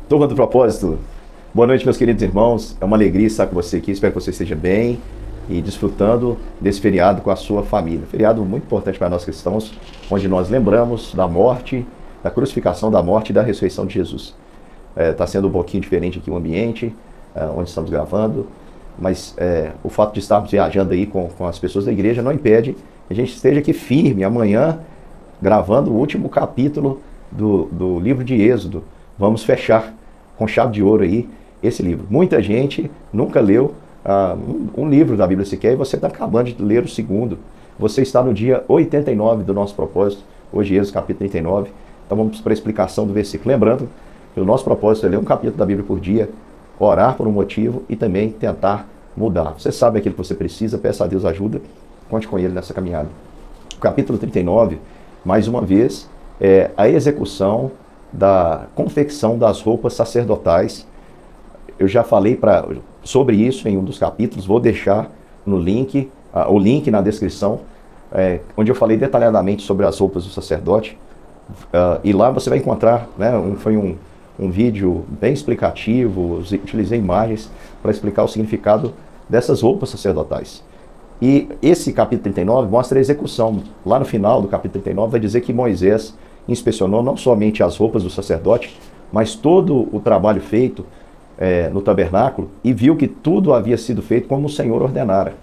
Turma do Propósito, boa noite, meus queridos irmãos. É uma alegria estar com você aqui. Espero que você esteja bem e desfrutando desse feriado com a sua família. Feriado muito importante para nós cristãos, onde nós lembramos da morte, da crucificação, da morte e da ressurreição de Jesus. Está sendo um pouquinho diferente aqui o ambiente, onde estamos gravando, mas o fato de estarmos viajando aí com as pessoas da igreja não impede que a gente esteja aqui firme amanhã, gravando o último capítulo do livro de Êxodo. Vamos fechar com chave de ouro aí esse livro. Muita gente nunca leu um livro da Bíblia sequer, e você está acabando de ler o segundo. Você está no dia 89 do nosso propósito, hoje Êxodo capítulo 39. Então vamos para a explicação do versículo. Lembrando que o nosso propósito é ler um capítulo da Bíblia por dia, orar por um motivo e também tentar mudar. Você sabe aquilo que você precisa, peça a Deus ajuda, conte com Ele nessa caminhada. O capítulo 39, mais uma vez, é a execução da confecção das roupas sacerdotais. Eu já falei sobre isso em um dos capítulos, vou deixar no link, o link na descrição, onde eu falei detalhadamente sobre as roupas do sacerdote, e lá você vai encontrar, foi um vídeo bem explicativo, utilizei imagens para explicar o significado dessas roupas sacerdotais. E esse capítulo 39 mostra a execução. Lá no final do capítulo 39 vai dizer que Moisés inspecionou não somente as roupas do sacerdote, mas todo o trabalho feito no tabernáculo, e viu que tudo havia sido feito como o Senhor ordenara.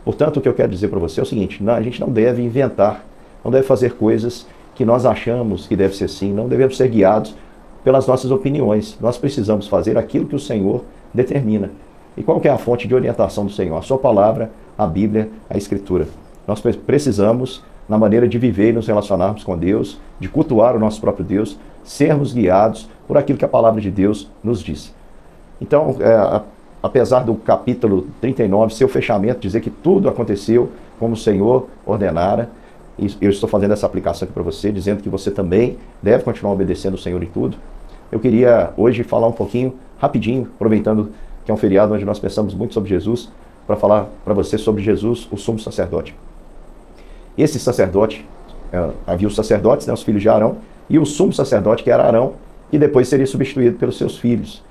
Portanto, o que eu quero dizer para você é o seguinte: a gente não deve inventar, não deve fazer coisas que nós achamos que deve ser assim, não devemos ser guiados pelas nossas opiniões. Nós precisamos fazer aquilo que o Senhor determina. E qual que é a fonte de orientação do Senhor? A sua palavra, a Bíblia, a Escritura. Nós precisamos, na maneira de viver e nos relacionarmos com Deus, de cultuar o nosso próprio Deus, sermos guiados por aquilo que a palavra de Deus nos diz. Então, apesar do capítulo 39 ser o fechamento, dizer que tudo aconteceu como o Senhor ordenara, e eu estou fazendo essa aplicação aqui para você, dizendo que você também deve continuar obedecendo o Senhor em tudo. Eu queria hoje falar um pouquinho, rapidinho, aproveitando que é um feriado onde nós pensamos muito sobre Jesus, para falar para você sobre Jesus, o sumo sacerdote. Esse sacerdote, havia os sacerdotes, os filhos de Arão, e o sumo sacerdote, que era Arão, e depois seria substituído pelos seus filhos.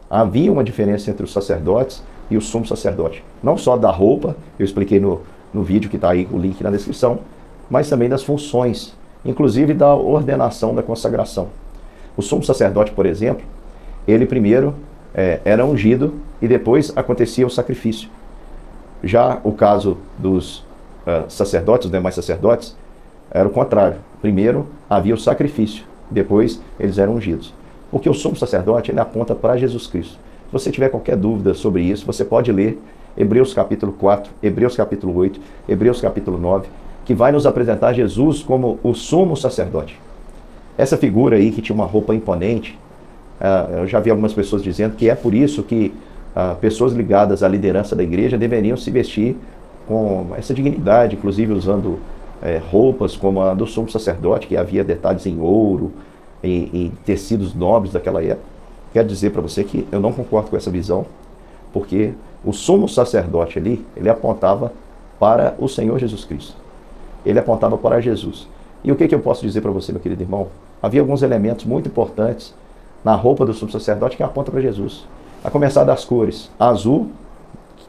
Havia uma diferença entre os sacerdotes e o sumo sacerdote. Não só da roupa, eu expliquei no vídeo que está aí, o link na descrição, mas também das funções, inclusive da ordenação da consagração. O sumo sacerdote, por exemplo, ele primeiro era ungido e depois acontecia o sacrifício. Já o caso dos sacerdotes, os demais sacerdotes, era o contrário. Primeiro havia o sacrifício, depois eles eram ungidos. Porque o sumo sacerdote, ele aponta para Jesus Cristo. Se você tiver qualquer dúvida sobre isso, você pode ler Hebreus capítulo 4, Hebreus capítulo 8, Hebreus capítulo 9, que vai nos apresentar Jesus como o sumo sacerdote. Essa figura aí que tinha uma roupa imponente, eu já vi algumas pessoas dizendo que é por isso que pessoas ligadas à liderança da igreja deveriam se vestir com essa dignidade, inclusive usando roupas como a do sumo sacerdote, que havia detalhes em ouro, em tecidos nobres daquela época. Quero dizer para você que eu não concordo com essa visão, porque o sumo sacerdote ali, ele apontava para o Senhor Jesus Cristo. Ele apontava para Jesus. E o que eu posso dizer para você, meu querido irmão? Havia alguns elementos muito importantes na roupa do sumo sacerdote que aponta para Jesus. A começar das cores. A azul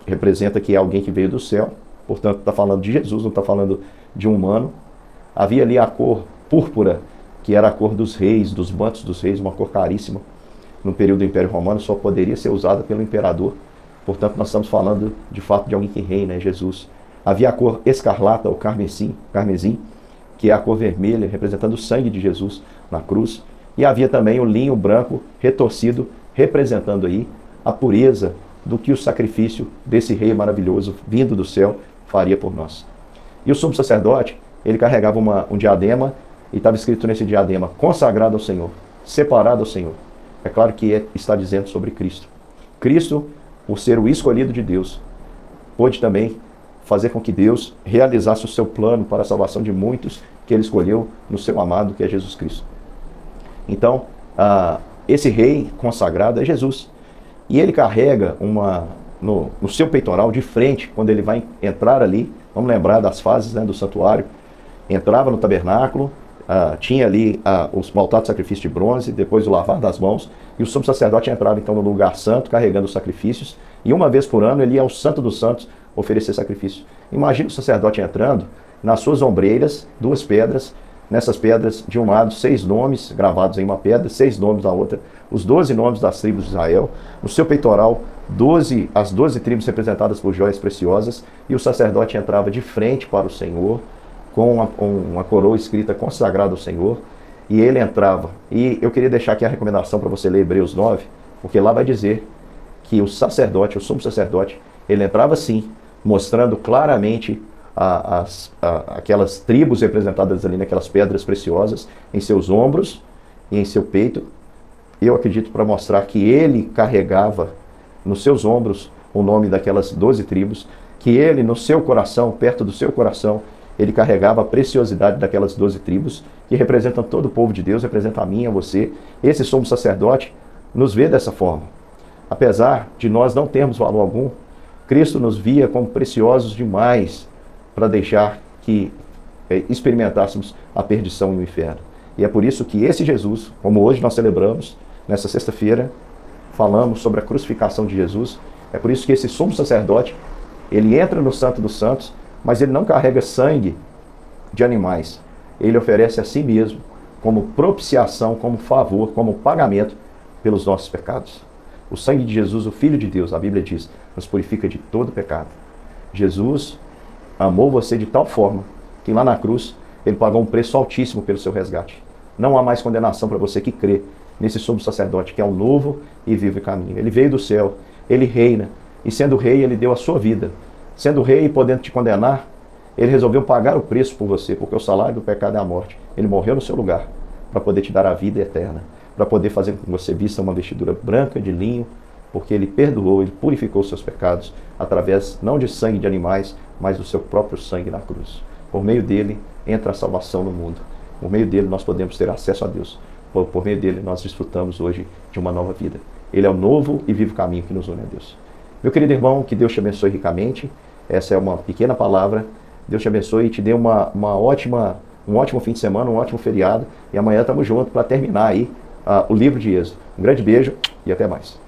representa que é alguém que veio do céu, portanto está falando de Jesus, não está falando de um humano. Havia ali a cor púrpura, que era a cor dos reis, dos mantos dos reis, uma cor caríssima. No período do Império Romano só poderia ser usada pelo imperador. Portanto, nós estamos falando de fato de alguém que reina, Jesus. Havia a cor escarlata, ou carmesim, que é a cor vermelha, representando o sangue de Jesus na cruz. E havia também o linho branco retorcido, representando aí a pureza do que o sacrifício desse rei maravilhoso, vindo do céu, faria por nós. E o sumo sacerdote, ele carregava um diadema, e estava escrito nesse diadema: consagrado ao Senhor, separado ao Senhor. É claro que está dizendo sobre Cristo. Cristo, por ser o escolhido de Deus, pôde também fazer com que Deus realizasse o seu plano para a salvação de muitos que ele escolheu no seu amado, que é Jesus Cristo. Então, esse rei consagrado é Jesus. E ele carrega no seu peitoral de frente, quando ele vai entrar ali, vamos lembrar das fases do santuário, entrava no tabernáculo, tinha ali os altar de sacrifício de bronze, depois o lavar das mãos, e o sumo sacerdote entrava então no lugar santo, carregando os sacrifícios, e uma vez por ano ele ia ao Santo dos Santos oferecer sacrifício. Imagina o sacerdote entrando, nas suas ombreiras, 2 pedras, nessas pedras, de um lado, 6 nomes gravados em uma pedra, 6 nomes na outra, os 12 nomes das tribos de Israel, no seu peitoral, as 12 tribos representadas por joias preciosas, e o sacerdote entrava de frente para o Senhor, com uma coroa escrita consagrada ao Senhor, e ele entrava. E eu queria deixar aqui a recomendação para você ler Hebreus 9, porque lá vai dizer que o sacerdote, o sumo sacerdote, ele entrava assim, mostrando claramente aquelas tribos representadas ali naquelas pedras preciosas, em seus ombros e em seu peito. Eu acredito para mostrar que ele carregava nos seus ombros o nome daquelas 12 tribos, que ele no seu coração, perto do seu coração, ele carregava a preciosidade daquelas 12 tribos, que representam todo o povo de Deus, representa a mim, a você. Esse sumo sacerdote nos vê dessa forma. Apesar de nós não termos valor algum, Cristo nos via como preciosos demais para deixar que experimentássemos a perdição e o inferno. E é por isso que esse Jesus, como hoje nós celebramos, nessa sexta-feira, falamos sobre a crucificação de Jesus, é por isso que esse sumo sacerdote, ele entra no Santo dos Santos, mas ele não carrega sangue de animais. Ele oferece a si mesmo como propiciação, como favor, como pagamento pelos nossos pecados. O sangue de Jesus, o Filho de Deus, a Bíblia diz, nos purifica de todo pecado. Jesus amou você de tal forma que lá na cruz ele pagou um preço altíssimo pelo seu resgate. Não há mais condenação para você que crê nesse sumo sacerdote, que é um novo e vivo caminho. Ele veio do céu, ele reina, e sendo rei, ele deu a sua vida. Sendo rei e podendo te condenar, ele resolveu pagar o preço por você, porque o salário do pecado é a morte. Ele morreu no seu lugar, para poder te dar a vida eterna, para poder fazer com que você vista uma vestidura branca de linho, porque ele perdoou, ele purificou os seus pecados, através não de sangue de animais, mas do seu próprio sangue na cruz. Por meio dele, entra a salvação no mundo. Por meio dele, nós podemos ter acesso a Deus. Por meio dele, nós desfrutamos hoje de uma nova vida. Ele é o novo e vivo caminho que nos une a Deus. Meu querido irmão, que Deus te abençoe ricamente. Essa é uma pequena palavra. Deus te abençoe e te dê um ótimo fim de semana, um ótimo feriado. E amanhã estamos juntos para terminar aí o livro de Êxodo. Um grande beijo e até mais.